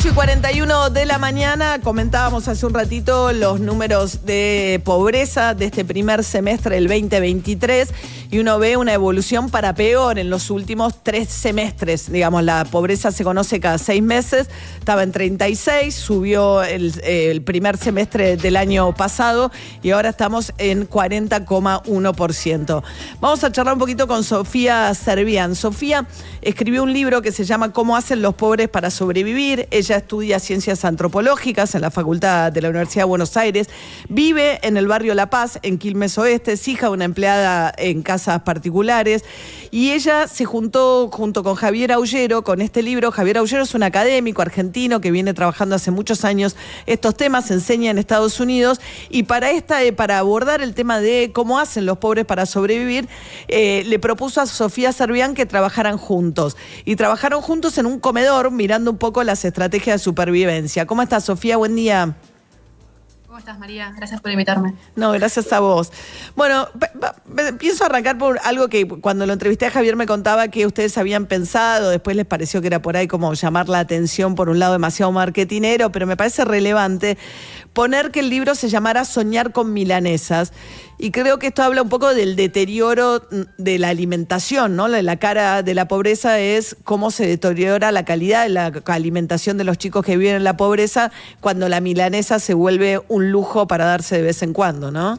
8:41 de la mañana, comentábamos hace un ratito los números de pobreza de este primer semestre del 2023 y uno ve una evolución para peor en los últimos 3 semestres. Digamos, la pobreza se conoce cada 6 meses, estaba en 36, subió el primer semestre del año pasado y ahora estamos en 40,1%. Vamos a charlar un poquito con Sofía Servián. Sofía escribió un libro que se llama ¿Cómo hacen los pobres para sobrevivir? Ella estudia ciencias antropológicas en la Facultad de la Universidad de Buenos Aires, vive en el barrio La Paz, en Quilmes Oeste, es hija de una empleada en casas particulares y ella se juntó junto con Javier Aullero con este libro. Javier Aullero es un académico argentino que viene trabajando hace muchos años estos temas, enseña en Estados Unidos y para abordar el tema de cómo hacen los pobres para sobrevivir, le propuso a Sofía Servián que trabajaran juntos y trabajaron juntos en un comedor mirando un poco las estrategias de supervivencia. ¿Cómo estás, Sofía? Buen día. ¿Cómo estás, María? Gracias por invitarme. No, gracias a vos. Bueno, pienso arrancar por algo que cuando lo entrevisté a Javier me contaba que ustedes habían pensado, después les pareció que era por ahí como llamar la atención, por un lado demasiado marketinero, pero me parece relevante poner que el libro se llamara Soñar con milanesas. Y creo que esto habla un poco del deterioro de la alimentación, ¿no? La cara de la pobreza es cómo se deteriora la calidad de la alimentación de los chicos que viven en la pobreza cuando la milanesa se vuelve un lujo para darse de vez en cuando, ¿no?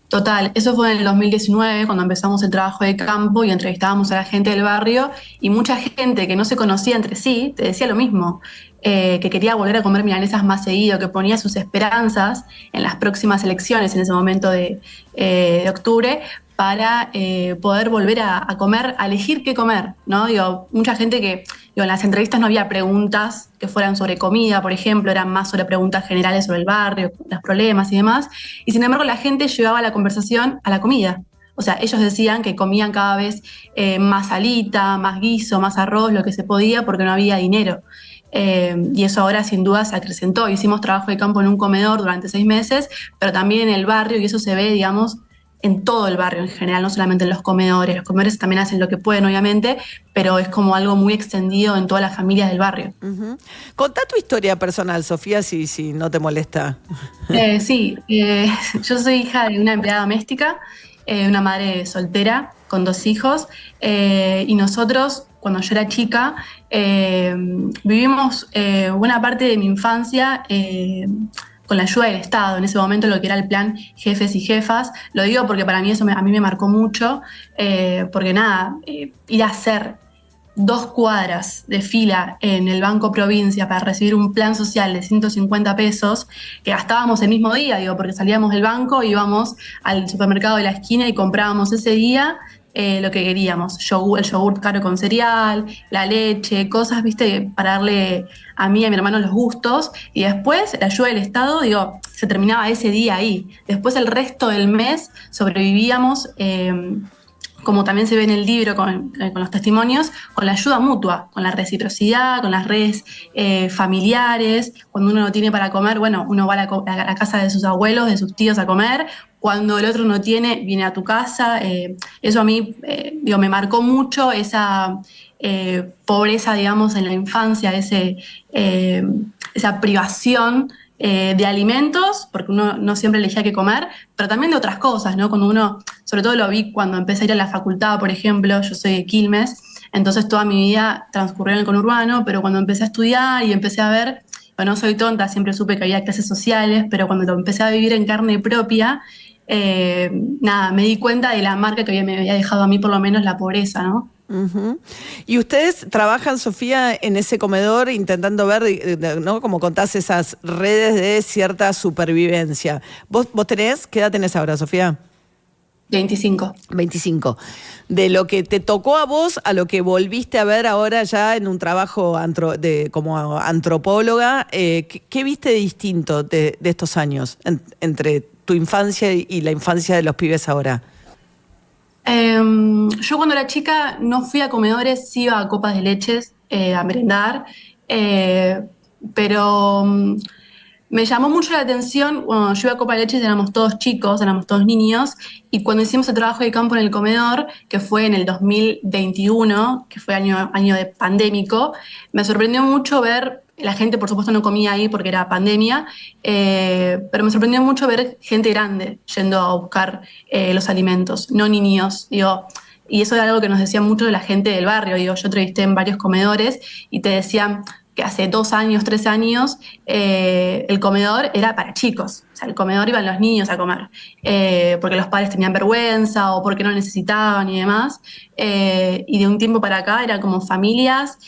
Total, eso fue en el 2019 cuando empezamos el trabajo de campo y entrevistábamos a la gente del barrio y mucha gente que no se conocía entre sí te decía lo mismo, que quería volver a comer milanesas más seguido, que ponía sus esperanzas en las próximas elecciones en ese momento de octubre para poder volver a comer, a elegir qué comer, ¿no? Digo, mucha gente que, en las entrevistas no había preguntas que fueran sobre comida, por ejemplo, eran más sobre preguntas generales sobre el barrio, los problemas y demás, y sin embargo la gente llevaba la conversación a la comida. O sea, ellos decían que comían cada vez más salita, más guiso, más arroz, lo que se podía porque no había dinero. Y eso ahora sin duda se acrecentó. Hicimos trabajo de campo en un comedor durante 6 meses, pero también en el barrio, y eso se ve, digamos, en todo el barrio en general, no solamente en los comedores. Los comedores también hacen lo que pueden, obviamente, pero es como algo muy extendido en todas las familias del barrio. Uh-huh. Contá tu historia personal, Sofía, si no te molesta. Sí, yo soy hija de una empleada doméstica, una madre soltera con 2 hijos, y nosotros, cuando yo era chica, vivimos buena parte de mi infancia con la ayuda del Estado, en ese momento lo que era el plan Jefes y Jefas. Lo digo porque para mí eso a mí me marcó mucho, porque nada, ir a hacer 2 cuadras de fila en el Banco Provincia para recibir un plan social de 150 pesos, que gastábamos el mismo día, digo, porque salíamos del banco, íbamos al supermercado de la esquina y comprábamos ese día lo que queríamos, el yogur caro con cereal, la leche, cosas, viste, para darle a mí y a mi hermano los gustos, y después la ayuda del Estado, digo, se terminaba ese día ahí. Después el resto del mes sobrevivíamos, como también se ve en el libro con los testimonios, con la ayuda mutua, con la reciprocidad, con las redes familiares. Cuando uno no tiene para comer, bueno, uno va a la casa de sus abuelos, de sus tíos a comer. Cuando el otro no tiene, viene a tu casa. Eso a mí, me marcó mucho esa pobreza, digamos, en la infancia, esa privación de alimentos, porque uno no siempre elegía qué comer, pero también de otras cosas, ¿no? Cuando uno, sobre todo lo vi cuando empecé a ir a la facultad, por ejemplo, yo soy de Quilmes, entonces toda mi vida transcurrió en el conurbano, pero cuando empecé a estudiar y empecé a ver, bueno, no soy tonta, siempre supe que había clases sociales, pero cuando lo empecé a vivir en carne propia, nada, me di cuenta de la marca que me había dejado a mí, por lo menos, la pobreza, ¿no? Uh-huh. Y ustedes trabajan, Sofía, en ese comedor intentando ver, ¿no? Como contás, esas redes de cierta supervivencia. ¿Vos tenés? ¿Qué edad tenés ahora, Sofía? 25. 25. De lo que te tocó a vos a lo que volviste a ver ahora ya en un trabajo como antropóloga, ¿qué viste distinto de estos años entre tu infancia y la infancia de los pibes ahora? Yo cuando era chica no fui a comedores, sí iba a copas de leches a merendar, pero me llamó mucho la atención, cuando yo iba a copa de leches éramos todos chicos, éramos todos niños, y cuando hicimos el trabajo de campo en el comedor, que fue en el 2021, que fue año de pandémico, me sorprendió mucho ver la gente, por supuesto, no comía ahí porque era pandemia, pero me sorprendió mucho ver gente grande yendo a buscar los alimentos, no niños, digo. Y eso era algo que nos decían mucho de la gente del barrio. Digo, yo entrevisté en varios comedores y te decían que hace 2 años, 3 años, el comedor era para chicos. O sea, el comedor iban los niños a comer, porque los padres tenían vergüenza o porque no necesitaban y demás. Y de un tiempo para acá era como familias,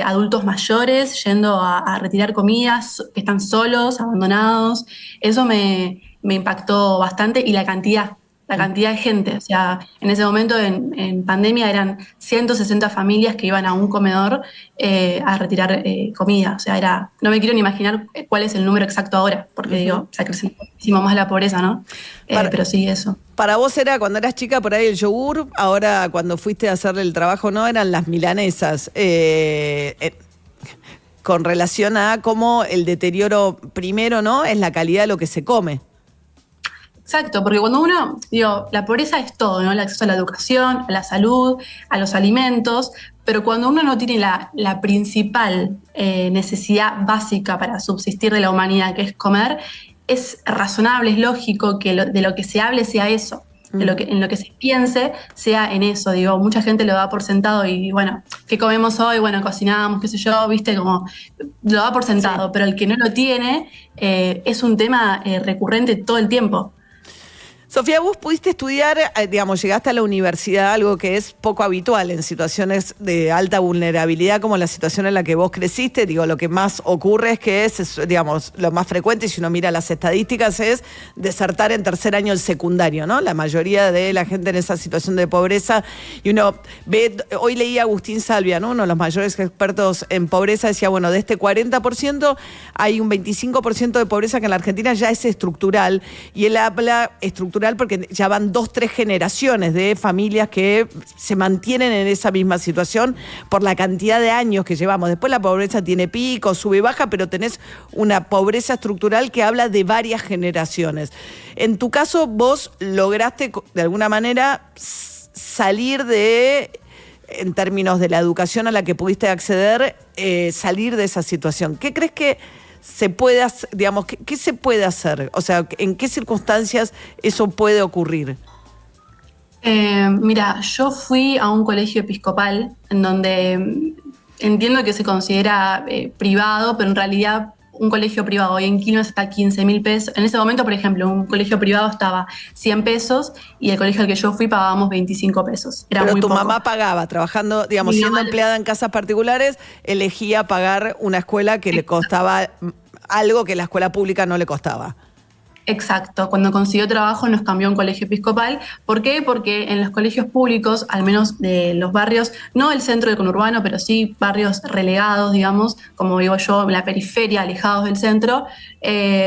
adultos mayores yendo a retirar comidas, que están solos, abandonados. Eso me impactó bastante y la cantidad de gente. O sea, en ese momento en pandemia eran 160 familias que iban a un comedor a retirar comida. O sea, no me quiero ni imaginar cuál es el número exacto ahora, porque digo, o sea, creció muchísimo más la pobreza, ¿no? Pero sí, eso. Para vos era cuando eras chica por ahí el yogur, ahora cuando fuiste a hacerle el trabajo, ¿no? Eran las milanesas. Con relación a cómo el deterioro primero, ¿no? Es la calidad de lo que se come. Exacto, porque cuando uno, digo, la pobreza es todo, ¿no? El acceso a la educación, a la salud, a los alimentos, pero cuando uno no tiene la principal necesidad básica para subsistir de la humanidad, que es comer, es razonable, es lógico que de lo que se hable sea eso, en lo que se piense sea en eso. Digo, mucha gente lo da por sentado y bueno, ¿qué comemos hoy? Bueno, cocinamos, qué sé yo, viste, como lo da por sentado, pero el que no lo tiene es un tema recurrente todo el tiempo. Sofía, vos pudiste estudiar, digamos, llegaste a la universidad, algo que es poco habitual en situaciones de alta vulnerabilidad como la situación en la que vos creciste. Digo, lo que más ocurre es que digamos, lo más frecuente, si uno mira las estadísticas, es desertar en tercer año el secundario, ¿no? La mayoría de la gente en esa situación de pobreza, y uno ve, hoy leí a Agustín Salvia, ¿no? Uno de los mayores expertos en pobreza, decía, bueno, de este 40% hay un 25% de pobreza que en la Argentina ya es estructural, y él habla estructural porque ya van 2, 3 generaciones de familias que se mantienen en esa misma situación por la cantidad de años que llevamos. Después la pobreza tiene pico, sube y baja, pero tenés una pobreza estructural que habla de varias generaciones. En tu caso, vos lograste de alguna manera salir en términos de la educación a la que pudiste acceder, salir de esa situación. ¿Qué crees que se puede hacer, digamos, qué se puede hacer? O sea, ¿en qué circunstancias eso puede ocurrir? Mira, yo fui a un colegio episcopal en donde entiendo que se considera privado, pero en realidad un colegio privado hoy en Quilmes está 15.000 pesos. En ese momento, por ejemplo, un colegio privado estaba 100 pesos y el colegio al que yo fui pagábamos 25 pesos. Era pero muy tu poco. mamá pagaba, trabajando, digamos, siendo empleada en casas particulares, elegía pagar una escuela que le costaba algo que la escuela pública no le costaba. Exacto, cuando consiguió trabajo nos cambió a un colegio episcopal. ¿Por qué? Porque en los colegios públicos, al menos de los barrios, no el centro del conurbano, pero sí barrios relegados, digamos, como digo yo, en la periferia, alejados del centro,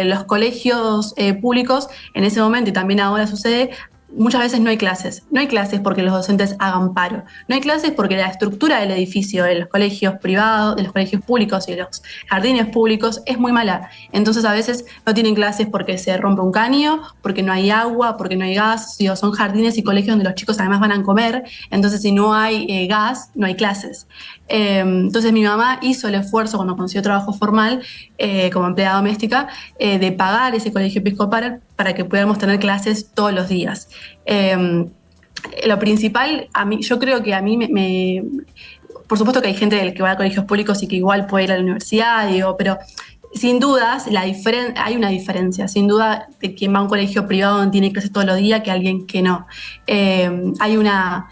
los colegios públicos en ese momento, y también ahora sucede, muchas veces no hay clases. No hay clases porque los docentes hagan paro. No hay clases porque la estructura del edificio de los colegios privados, de los colegios públicos y de los jardines públicos es muy mala. Entonces a veces no tienen clases porque se rompe un caño, porque no hay agua, porque no hay gas. Digo, son jardines y colegios donde los chicos además van a comer. Entonces si no hay gas, no hay clases. Entonces mi mamá hizo el esfuerzo cuando consiguió trabajo formal como empleada doméstica de pagar ese colegio episcopal para que pudiéramos tener clases todos los días. Lo principal, yo creo que a mí por supuesto que hay gente que va a colegios públicos y que igual puede ir a la universidad, digo, pero sin dudas hay una diferencia, sin duda, de quien va a un colegio privado donde tiene clases todos los días que alguien que no. Hay una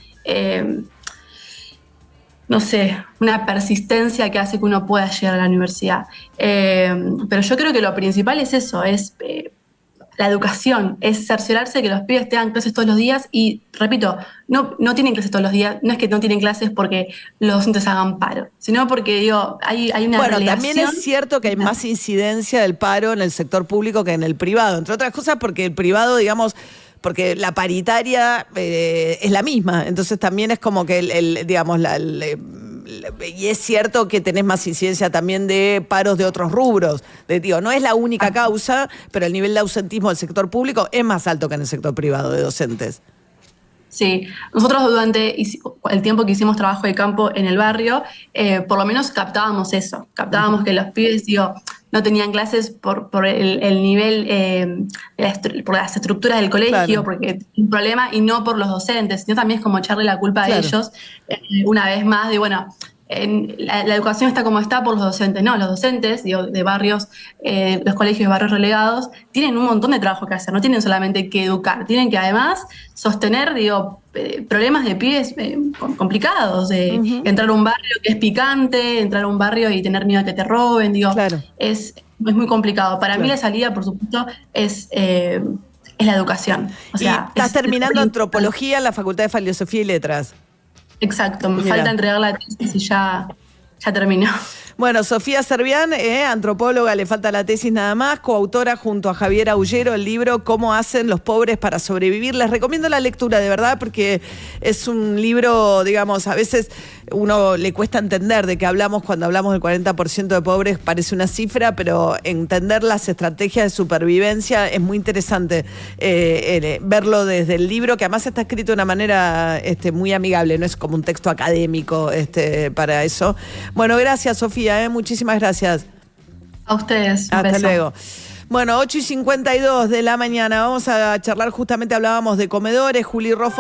no sé, una persistencia que hace que uno pueda llegar a la universidad. Pero yo creo que lo principal es eso, es la educación, es cerciorarse de que los pibes tengan clases todos los días y, repito, no tienen clases todos los días, no es que no tienen clases porque los docentes hagan paro, sino porque, digo, hay una relegación. También es cierto que hay más incidencia del paro en el sector público que en el privado, entre otras cosas porque el privado, digamos, porque la paritaria es la misma, entonces también es como que digamos, y es cierto que tenés más incidencia también de paros de otros rubros. Digo, no es la única causa, pero el nivel de ausentismo del sector público es más alto que en el sector privado de docentes. Sí, nosotros durante el tiempo que hicimos trabajo de campo en el barrio, por lo menos captábamos eso, captábamos que los pibes, digo, no tenían clases por el nivel, por las estructuras del colegio, Claro. porque un problema, y no por los docentes, sino también es como echarle la culpa a Claro. ellos, una vez más, de bueno, la educación está como está por los docentes. No, los docentes, digo, de barrios, los colegios de barrios relegados, tienen un montón de trabajo que hacer, no tienen solamente que educar, tienen que además sostener, digo, problemas de pibes complicados, de entrar a un barrio que es picante, entrar a un barrio y tener miedo a que te roben, digo, Claro. es muy complicado. Para mí la salida, por supuesto, es la educación. O sea, y estás terminando antropología en la Facultad de Filosofía y Letras. Exacto, me Mirá. falta entregar la tesis y ya terminó. Bueno, Sofía Servián, antropóloga, le falta la tesis nada más, coautora junto a Javier Aullero el libro Cómo hacen los pobres para sobrevivir. Les recomiendo la lectura, de verdad, porque es un libro, digamos, a veces uno le cuesta entender de qué hablamos cuando hablamos del 40% de pobres, parece una cifra, pero entender las estrategias de supervivencia es muy interesante verlo desde el libro, que además está escrito de una manera muy amigable, no es como un texto académico para eso. Bueno, gracias, Sofía. Muchísimas gracias. A ustedes. Hasta luego. Bueno, 8:52 de la mañana. Vamos a charlar, justamente hablábamos de comedores. Juli Roffo